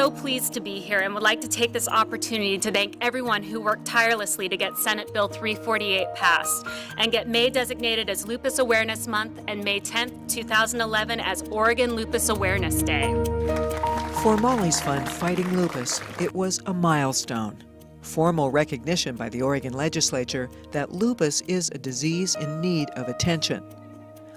so pleased to be here and would like to take this opportunity to thank everyone who worked tirelessly to get Senate Bill 348 passed and get May designated as Lupus Awareness Month and May 10th, 2011 as Oregon Lupus Awareness Day. For Molly's Fund Fighting Lupus, it was a milestone. Formal recognition by the Oregon legislature that lupus is a disease in need of attention.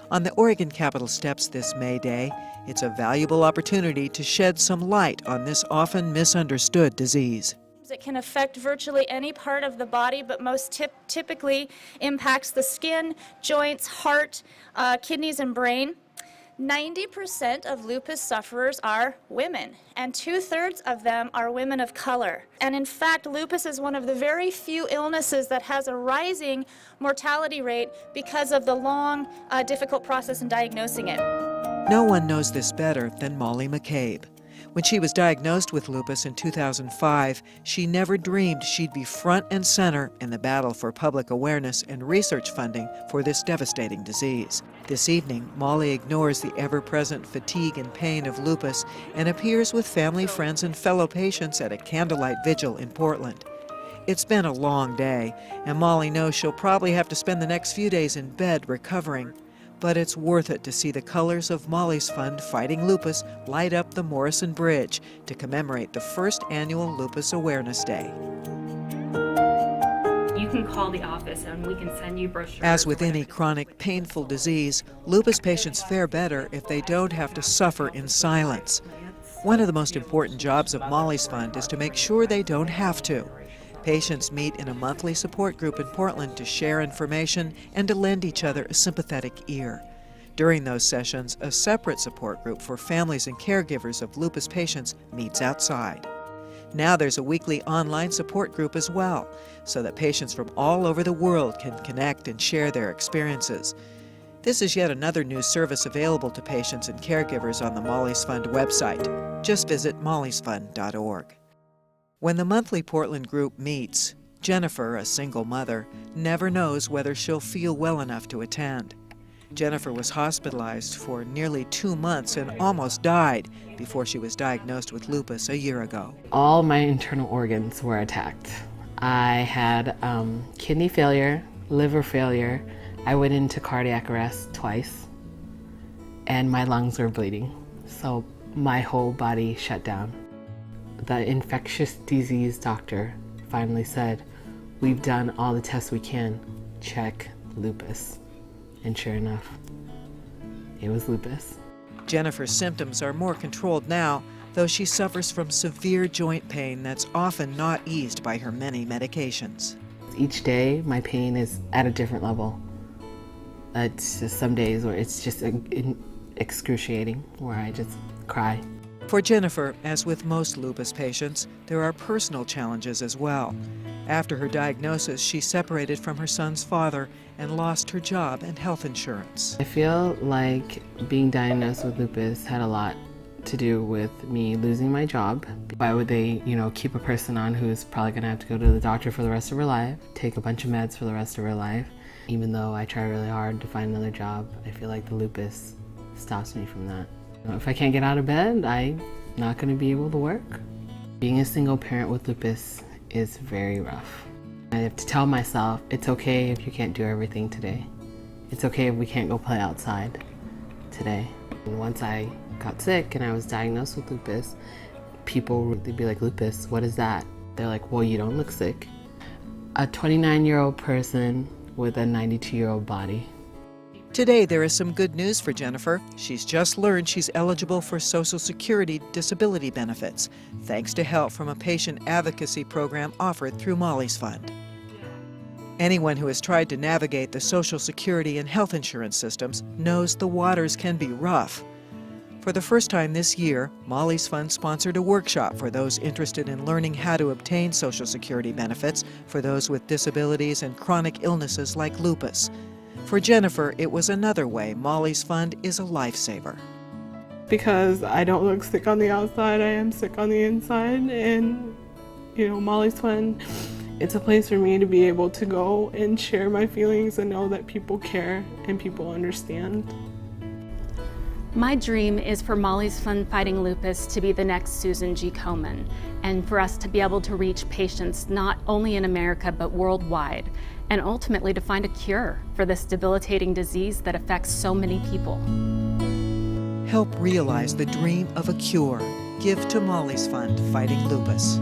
On the Oregon Capitol steps this May Day, it's a valuable opportunity to shed some light on this often misunderstood disease. It can affect virtually any part of the body, but most typically impacts the skin, joints, heart, kidneys, and brain. 90% of lupus sufferers are women, and 2/3 of them are women of color. And in fact, lupus is one of the very few illnesses that has a rising mortality rate because of the long, difficult process in diagnosing it. No one knows this better than Molly McCabe. When she was diagnosed with lupus in 2005, she never dreamed she'd be front and center in the battle for public awareness and research funding for this devastating disease. This evening, Molly ignores the ever-present fatigue and pain of lupus and appears with family, friends, and fellow patients at a candlelight vigil in Portland. It's been a long day, and Molly knows she'll probably have to spend the next few days in bed recovering. But it's worth it to see the colors of Molly's Fund Fighting Lupus light up the Morrison Bridge to commemorate the first annual Lupus Awareness Day. You can call the office and we can send you brochures. As with any chronic, painful disease, lupus patients fare better if they don't have to suffer in silence. One of the most important jobs of Molly's Fund is to make sure they don't have to. Patients meet in a monthly support group in Portland to share information and to lend each other a sympathetic ear. During those sessions, a separate support group for families and caregivers of lupus patients meets outside. Now there's a weekly online support group as well, so that patients from all over the world can connect and share their experiences. This is yet another new service available to patients and caregivers on the Molly's Fund website. Just visit mollysfund.org. When the monthly Portland group meets, Jennifer, a single mother, never knows whether she'll feel well enough to attend. Jennifer was hospitalized for nearly 2 months and almost died before she was diagnosed with lupus a year ago. All my internal organs were attacked. I had kidney failure, liver failure. I went into cardiac arrest twice, and my lungs were bleeding. So my whole body shut down. The infectious disease doctor finally said, "We've done all the tests we can, check lupus." And sure enough, it was lupus. Jennifer's symptoms are more controlled now, though she suffers from severe joint pain that's often not eased by her many medications. Each day, my pain is at a different level. It's just some days where it's just excruciating, where I just cry. For Jennifer, as with most lupus patients, there are personal challenges as well. After her diagnosis, she separated from her son's father and lost her job and health insurance. I feel like being diagnosed with lupus had a lot to do with me losing my job. Why would they, keep a person on who's probably gonna have to go to the doctor for the rest of her life, take a bunch of meds for the rest of her life? Even though I try really hard to find another job, I feel like the lupus stops me from that. If I can't get out of bed, I'm not going to be able to work. Being a single parent with lupus is very rough. I have to tell myself, it's okay if you can't do everything today. It's okay if we can't go play outside today. And once I got sick and I was diagnosed with lupus, people would be like, "Lupus, what is that?" They're like, "Well, you don't look sick." A 29-year-old person with a 92-year-old body. Today, there is some good news for Jennifer. She's just learned she's eligible for Social Security disability benefits, thanks to help from a patient advocacy program offered through Molly's Fund. Anyone who has tried to navigate the Social Security and health insurance systems knows the waters can be rough. For the first time this year, Molly's Fund sponsored a workshop for those interested in learning how to obtain Social Security benefits for those with disabilities and chronic illnesses like lupus. For Jennifer, it was another way Molly's Fund is a lifesaver. Because I don't look sick on the outside, I am sick on the inside, and Molly's Fund, it's a place for me to be able to go and share my feelings and know that people care and people understand. My dream is for Molly's Fund Fighting Lupus to be the next Susan G. Komen, and for us to be able to reach patients not only in America but worldwide, and ultimately to find a cure for this debilitating disease that affects so many people. Help realize the dream of a cure. Give to Molly's Fund Fighting Lupus.